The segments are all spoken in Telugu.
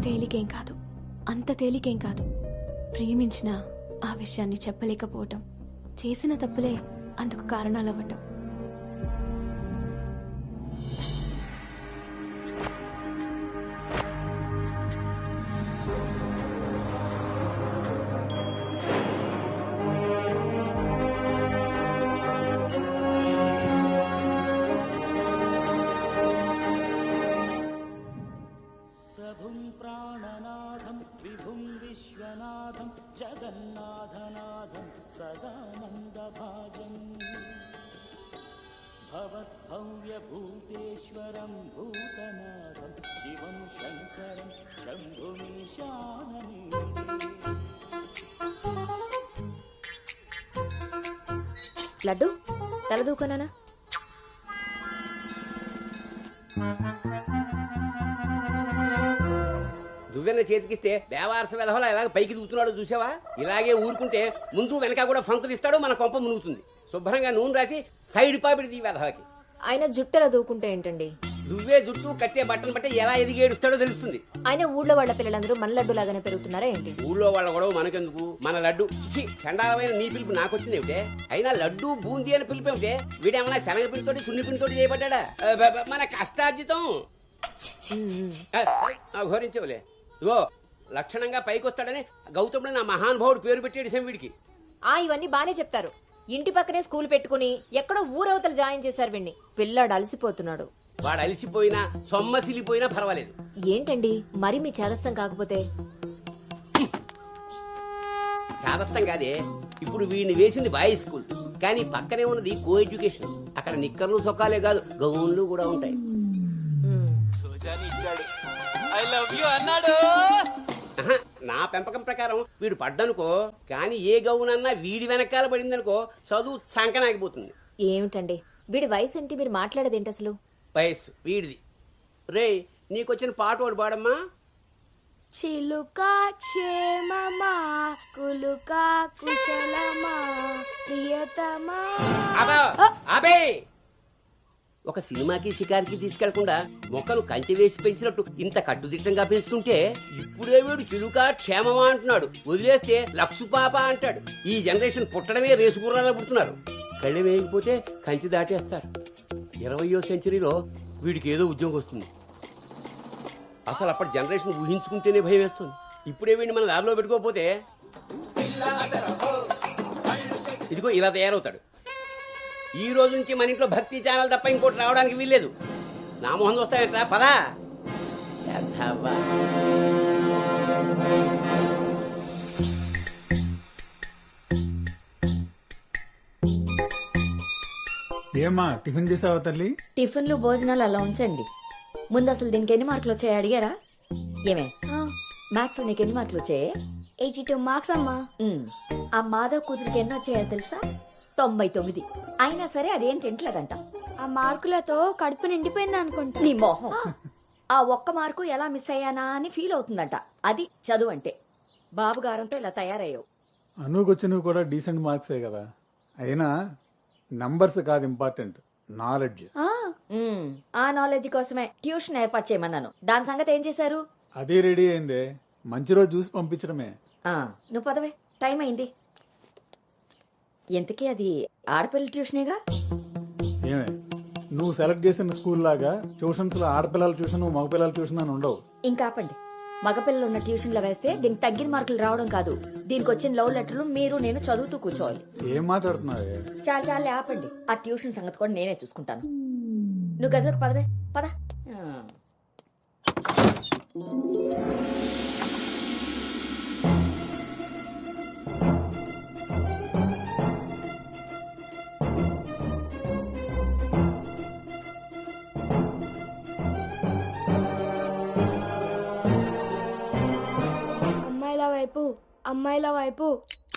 తేలికేం కాదు, అంత తేలికేం కాదు. ప్రేమించిన ఆ విషయాన్ని చెప్పలేకపోవటం, చేసిన తప్పులే అందుకు కారణాలవ్వటం. ప్రాణనాథం విభుం విశ్వనాథం జగన్నాథనాథం సదానందభాజం భవద్భవ్యభూతేశ్వరం భూతనాథం శివం శంకరం శంభుమీశానని. లడ్డు తలదూకనా? దువ్వెన చేతికిస్తే దేవారస వెధవలా ఎలాగ పైకి దూకుతున్నాడో చూసావా? ఇలాగే ఊరుకుంటే ముందు వెనక కూడా ఫంకులు ఇస్తాడు, మన కొంప మునుగుతుంది. శుభ్రంగా నూనె రాసి సైడ్ పాపిడి వెధవకి. ఆయన జుట్టెలా దూకుంటే ఏంటండి? దువ్వే జుట్టు కట్టే బట్టలు బట్టి ఎలా ఎదిగేడుస్తాడో తెలుస్తుంది. ఆయన ఊళ్ళో వాళ్ళ పిల్లలందరూ మన లడ్డు లాగానే పెరుగుతున్నారా ఏంటి? ఊళ్ళో వాళ్ళ గొడవ మనకెందుకు? మన లడ్డు చిచి చండాలమైన నీ పిలుపు నాకొచ్చింది ఏమిటే? అయినా లడ్డు బూందీ అని పిలుపు ఏమిటే? వీడేమన్నా శనగపిండితోటి సున్నిపిండితోటి చేయబడ్డా? మన కష్టార్జితం ఘోరించవులే. ఇగో లక్షణంగా పైకొస్తాడని గౌతముడు నా మహానుభావుడు పేరు పెట్టాడు వీడికి. ఇవన్నీ బానే చెప్తారు. ఇంటి పక్కనే స్కూల్ పెట్టుకుని ఎక్కడో ఊరవతలు జాయిన్ చేశారు వీడిని. పిల్లాడు అలసిపోతున్నాడు. వాడు అలసిపోయినా సొమ్మసిలిపోయినా పర్వాలేదు. ఏంటండి మరి మీ చేదస్తం కాకపోతే? చాదస్తం కాదే, ఇప్పుడు వీడిని వేసింది బాయ్స్ స్కూల్, కానీ పక్కనే ఉన్నది కో ఎడ్యుకేషన్. అక్కడ నిక్కర్లు సొక్కాలే కాదు, గౌన్లు కూడా ఉంటాయి. ఐ లవ్ యు అన్నాడు. నా పెంపకం ప్రకారం వీడు పడ్డనుకో, కానీ ఏ గౌనన్నా వీడి వెనకాల పడిందనుకో చదువు సంకనాగిపోతుంది. ఏమిటండి వీడి వయసు ఏంటి? మీరు మాట్లాడేది ఏంటి అసలు? వయస్సు వీడిది. రే నీకొచ్చిన పాట వాడు పాడమ్మా. చిలుక క్షేమమా కులుక కుశలమా ప్రియతమా. అబే ఒక సినిమాకి షికారికి తీసుకెళ్లకుండా మొక్కలు కంచె వేసి పెంచినట్టు ఇంత కట్టుదిట్టంగా పెంచుతుంటే ఇప్పుడే వీడు చిలుక క్షేమమా అంటున్నాడు. వదిలేస్తే లక్సు పాప అంటాడు. ఈ జనరేషన్ పుట్టడమే రేసు గుర్రాలు పుడుతున్నారు. కళ్ళు వేయకపోతే కంచె దాటేస్తారు. 20వ సెంచరీలో వీడికి ఏదో ఉద్యోగం వస్తుంది. అసలు అప్పటి జనరేషన్ ఊహించుకుంటేనే భయం వేస్తుంది. ఇప్పుడే వీడిని మనం ల్యాబ్లో పెట్టుకోకపోతే ఇదిగో ఇలా తయారవుతాడు. ఈ రోజు నుంచి మన ఇంట్లో భక్తి ఛానల్ తప్ప ఇంకోటి రావడానికి వీల్లేదు. నా మొహం వస్తాయంట పదా. ఏమా టిఫిన్ చేసావా తల్లి? టిఫిన్లు భోజనాలు అలా ఉంచండి. ముందు అసలు దీనికి ఎన్ని మార్కులు వచ్చాయి అడిగారా? ఏమే మ్యాథ్స్ నీకు ఎన్ని మార్కులు వచ్చాయి? 82 మార్క్స్ అమ్మా. ఆ మాధవ్ కూతురికి ఎన్ని వచ్చాయో తెలుసా? 99. అయినా సరే అదేం తింటలేదంట. ఆ మార్కులతో కడుపు నిండిపోయింది అనుకుంటా. నీ మొహం. ఆ ఒక్క మార్కు ఎలా మిస్ అయ్యానా అని ఫీల్ అవుతుందంట. అది చదువు అంటే. బాబు గారంతో ఇలా తయారయ్యావు. అనుకొచ్చినవి కూడా డీసెంట్ మార్క్సే కదా. అయినా నంబర్స్ కాదు ఇంపార్టెంట్, నాలెడ్జ్. ఆ నాలెడ్జ్ కోసమే ట్యూషన్ ఏర్పాటు చేయమన్నాను. దాని సంగతి ఏం చేశారు? అదే రెడీ అయిందే, మంచి రోజు చూసి పంపించడమే. నువ్వు పదవే, టైం అయింది. ఎంతకీ అది ఆడపిల్ల ట్యూషనేగా? ఏమే నువ్వు సెలెక్ట్ చేసిన స్కూల్ లాగా ట్యూషన్స్ లో ఆడపిల్లల ట్యూషన్ మగపిల్లల ట్యూషన్ అని ఉండవు. ఇంకా ఆపండి. మగపిల్లలు ఉన్న ట్యూషన్ లో వేస్తే దీనికి తగ్గిన మార్కులు రావడం కాదు, దీనికి వచ్చిన లవ్ లెటర్లు మీరు నేను చదువుతూ కూర్చోవాలి. ఏం మాట్లాడుతున్నావే? చాలా ఆపండి. ఆ ట్యూషన్ సంగతి కూడా నేనే చూసుకుంటాను. నువ్వు గదిలోకి పదవే, పద. అమ్మాయిల వైపు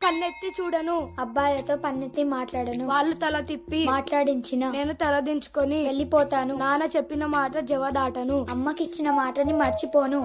కన్నెత్తి చూడను, అబ్బాయిలతో పన్నెత్తి మాట్లాడను, వాళ్ళు తల తిప్పి మాట్లాడించిన నేను తల దించుకొని వెళ్ళిపోతాను, నాన్న చెప్పిన మాట జవదాటను, అమ్మకిచ్చిన మాటని మర్చిపోను.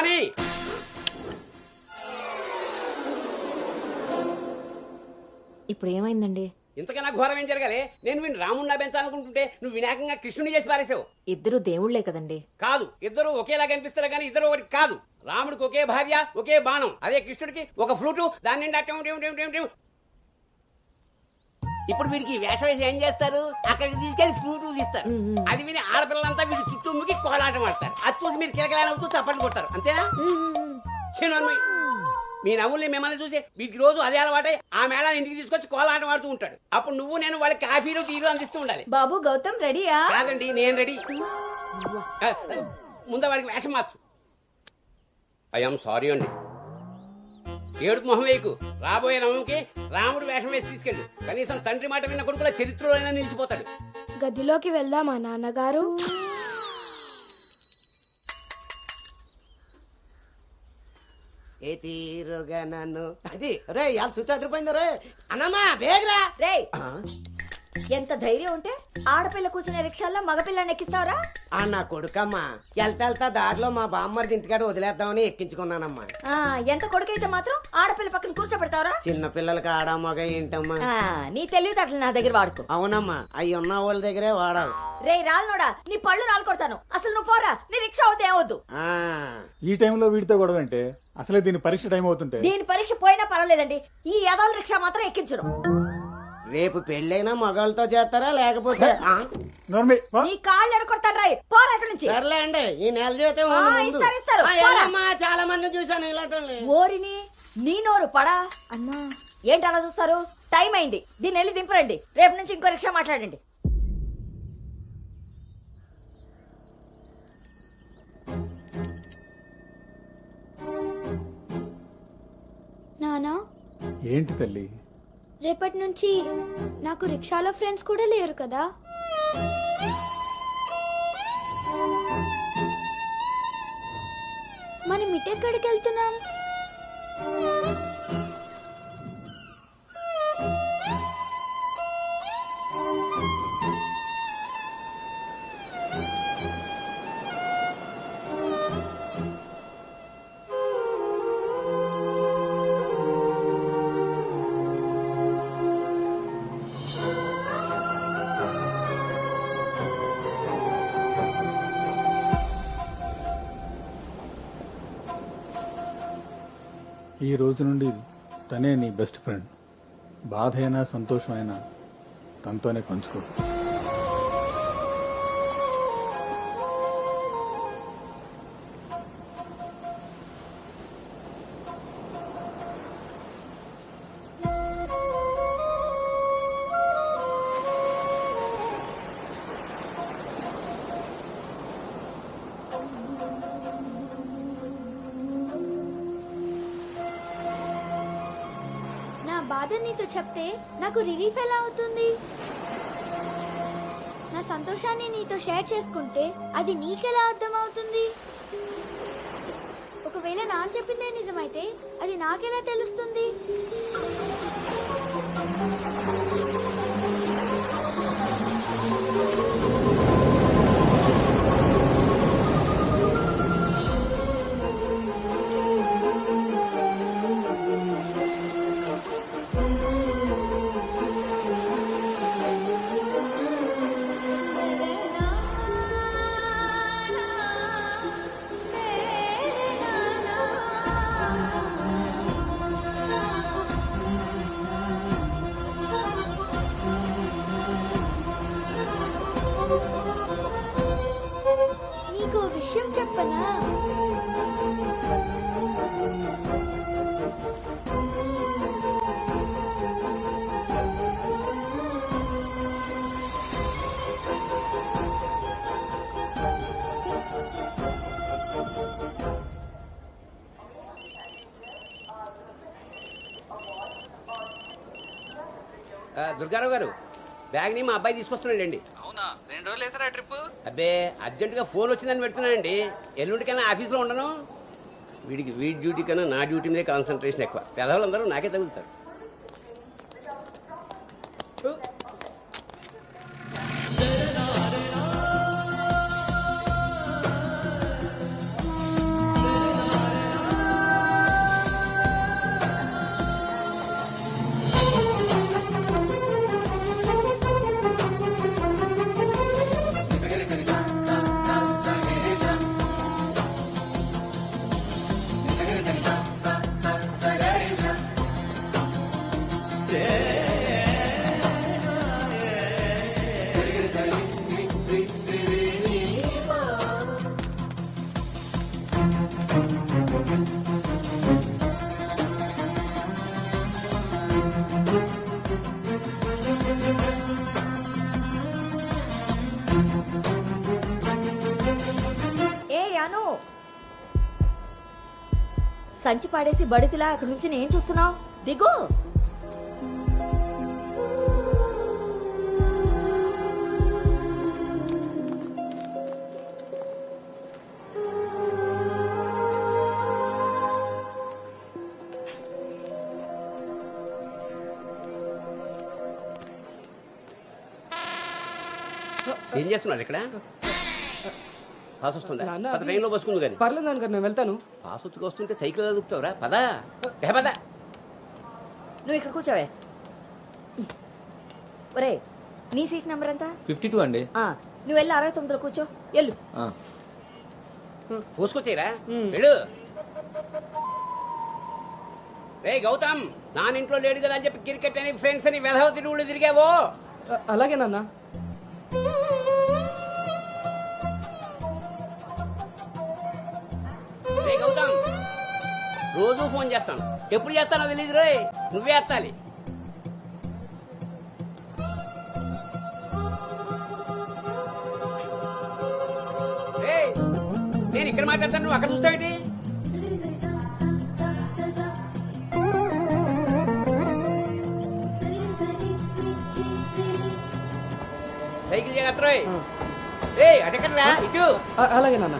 భవానీ ఇప్పుడు ఏమైందండి? ఇంతకన్నా ఘోరం ఏం జరగాలి? నేను వీడిని రాముడిని పెంచాలనుకుంటుంటే నువ్వు వినాయకంగా కృష్ణుని చేసి పారేసావు. ఇద్దరు దేవుళ్లే కదండి. కాదు, ఇద్దరు ఒకేలా కనిపిస్తారు కానీ ఇద్దరు ఒకటి కాదు. రాముడికి ఒకే భార్య, ఒకే బాణం. అదే కృష్ణుడికి ఒక ఫ్లూటు, దాని నిండా టెం టెం టెం టెం టెం. ఇప్పుడు వీడికి వేషం వేసి ఏం చేస్తారు? అక్కడికి తీసుకెళ్లి ఫ్లూటు తీస్తారు. అది విని ఆడపిల్లలంతా వీడి చుట్టూ ముగి కోలాటం ఆడతారు. అది చూసి మీరు కిలకలాడుతూ చప్పట్లు కొడతారు. అంతేనా? చిన్నమ్మాయి, మీ నవ్వుల్ని మిమ్మల్ని చూసి వీడికి రోజు అదే అలవాటై ఆ మేళ ఇంటికి తీసుకొచ్చి కోలాటం ఆడుతూ ఉంటాడు. అప్పుడు నువ్వు నేను వాళ్ళకి కాఫీలు టీలు అందిస్తూ ఉండాలి. బాబు గౌతమ్ రెడీయా? కాదండి, నేను రెడీ. ముందు వాడికి వేషం మార్చు. ఐఎమ్ సారీ అండి. ఏడుపు మొహం వేయకు. రాబోయే నవంకి రాముడు వేషం వేసి తీసుకెళ్ళు. కనీసం తండ్రి మాట విన్న కొడుకుల చరిత్రలో అయినా నిలిచిపోతాడు. గదిలోకి వెళ్దామా నాన్నగారు? ఏ తీరుగా నన్ను అది రే ఇవాళ సుత్తి అదిరిపోయింది రే అన్నమ్మా బేగరా రే ఎంత ధైర్యం ఉంటే ఆడపిల్ల కూర్చునే రిక్షాల్లో మగపిల్లని ఎక్కిస్తావరా? నా కొడుకమ్మా వెళ్తా దారిలో మా బామ్మర్ది ఇంటికాడ వదిలేద్దామని ఎక్కించుకున్నానమ్మా. ఎంత కొడుకైతే మాత్రం ఆడపిల్ల పక్కన కూర్చోబెడతావరా? చిన్న పిల్లలకి ఆడా మగ ఏంటమ్మా? నీ తెలివితేటలు నా దగ్గర వాడుకో. అవునమ్మా, అవి ఉన్న వాళ్ళ దగ్గరే వాడాలి. రే రాల్నోడా, నీ పళ్ళు రాలు కొడతాను. అసలు నువ్వు పోరా, నీ రిక్షా అవుతే ఏమవుద్దు. ఈ టైంలో వీడితో గొడవ అంటే అసలే దీని పరీక్ష టైం అవుతుంటే. దీని పరీక్ష పోయినా పర్వాలేదండి, ఈ యదాల రిక్షా మాత్రం ఎక్కించరు. రేపు పెళ్ళైనా మగాళ్ళతో చేస్తారా లేకపోతే నీ కాళ్ళు ఎరకొడతాను రాయ్, పోరా ఇక్కడి నుంచి. సర్లే అండి, ఈ నెల జీతం ఇస్తారు. చాలా మంది చూసాను ఇలాంటి. ఓరిని నీ నోరు పడా అమ్మా. ఏంటి అలా చూస్తారు? టైం అయింది, దీన్ని వెళ్ళి దింపరండి. రేపు నుంచి ఇంకో రిక్షా మాట్లాడండి. నానా, ఏంటి తల్లి? రేపటి నుంచి నాకు రిక్షాలో ఫ్రెండ్స్ కూడా లేరు కదా? మనం ఇటెక్కడికి వెళ్తున్నాం? ఈ రోజు నుండి తనే నీ బెస్ట్ ఫ్రెండ్. బాధ అయినా సంతోషమైనా తనతోనే పంచుకో. బాధ నీతో చెప్తే నాకు రిలీఫ్ ఎలా అవుతుంది? నా సంతోషాన్ని నీతో షేర్ చేసుకుంటే అది నీకెలా అర్థం అవుతుంది? ఒకవేళ నాన్న చెప్పిందే నిజమైతే అది నాకెలా తెలుస్తుంది? నీకు విషయం చెప్పనా? దుర్గారావు గారు, బ్యాగ్ ని మా అబ్బాయి తీసుకొస్తున్నాడండి. అవునా? 2 రోజులు వేసారా ట్రిప్? అబ్బే, అర్జెంట్ గా ఫోన్ వచ్చిందని పెడుతున్నానండి. ఎల్లుండికైనా ఆఫీస్లో ఉండను. వీడి డ్యూటీ కన్నా నా డ్యూటీ మీద కాన్సన్ట్రేషన్ ఎక్కువ. పెదవులందరూ నాకే తగులుతారు. సంచి పాడేసి బడితిలా అక్కడి నుంచి నేను చూస్తున్నావు దిగు. ఏం చేస్తున్నారు ఇక్కడ? పాస్ వస్తుందా? నాన్న, పద, ట్రైన్లో బసుకుంది కానీ. పర్లేదు నాన్నగారు నేను వెళ్తాను. పాస్ వచ్చుకు వస్తుంటే సైకిల్ దొక్కుతావురా? పదా పదా. నువ్వు ఇక్కడ కూర్చోవే. ఒరే నీ సీట్ నెంబర్ ఎంత? 52 అండి. నువ్వు వెళ్ళి 69లో కూర్చో. వెళ్ళు. పోసుకొచ్చేరా వెళ్ళు. రే గౌతమ్, నానింట్లో లేడు కదా అని చెప్పి క్రికెట్ అని ఫ్రెండ్స్ అని వెధవ తిరుగుడు తిరిగావో. అలాగే నాన్న. రే గౌతమ్, రోజు ఫోన్ చేస్తాను, ఎప్పుడు చేస్తానో తెలియదు రోయ్, నువ్వే ఎత్తాలి. రేయ్, నేను ఇక్కడ మాట్లాడతాను, నువ్వు అక్కడ చూస్తావేంటి? సైకిల్ జాగ్రత్త రోయ్. రేయ్ అటెక్కడరా, ఇటు. అలాగే నాన్న.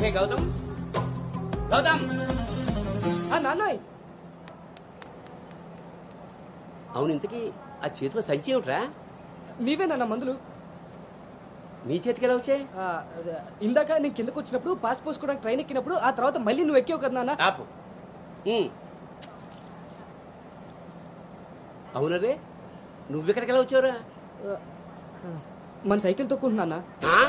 రే గౌతమ్, గౌతమ్. నాన్నోయ్, అవును, ఇంతకీ ఆ చేతిలో సంచి ఏమిట్రా? నీవే నాన్న మందులు. నీ చేతికి ఎలా వచ్చాయి? ఇందాక నేను కిందకు వచ్చినప్పుడు పాస్ పోసుకోవడానికి ట్రైన్ ఎక్కినప్పుడు, ఆ తర్వాత మళ్ళీ నువ్వు ఎక్కావు కదా నాన్న. ఆపు. అవును రే, నువ్వెక్కడికి ఎలా వచ్చావురా? మన సైకిల్ తొక్కుంటున్నా. ఆ?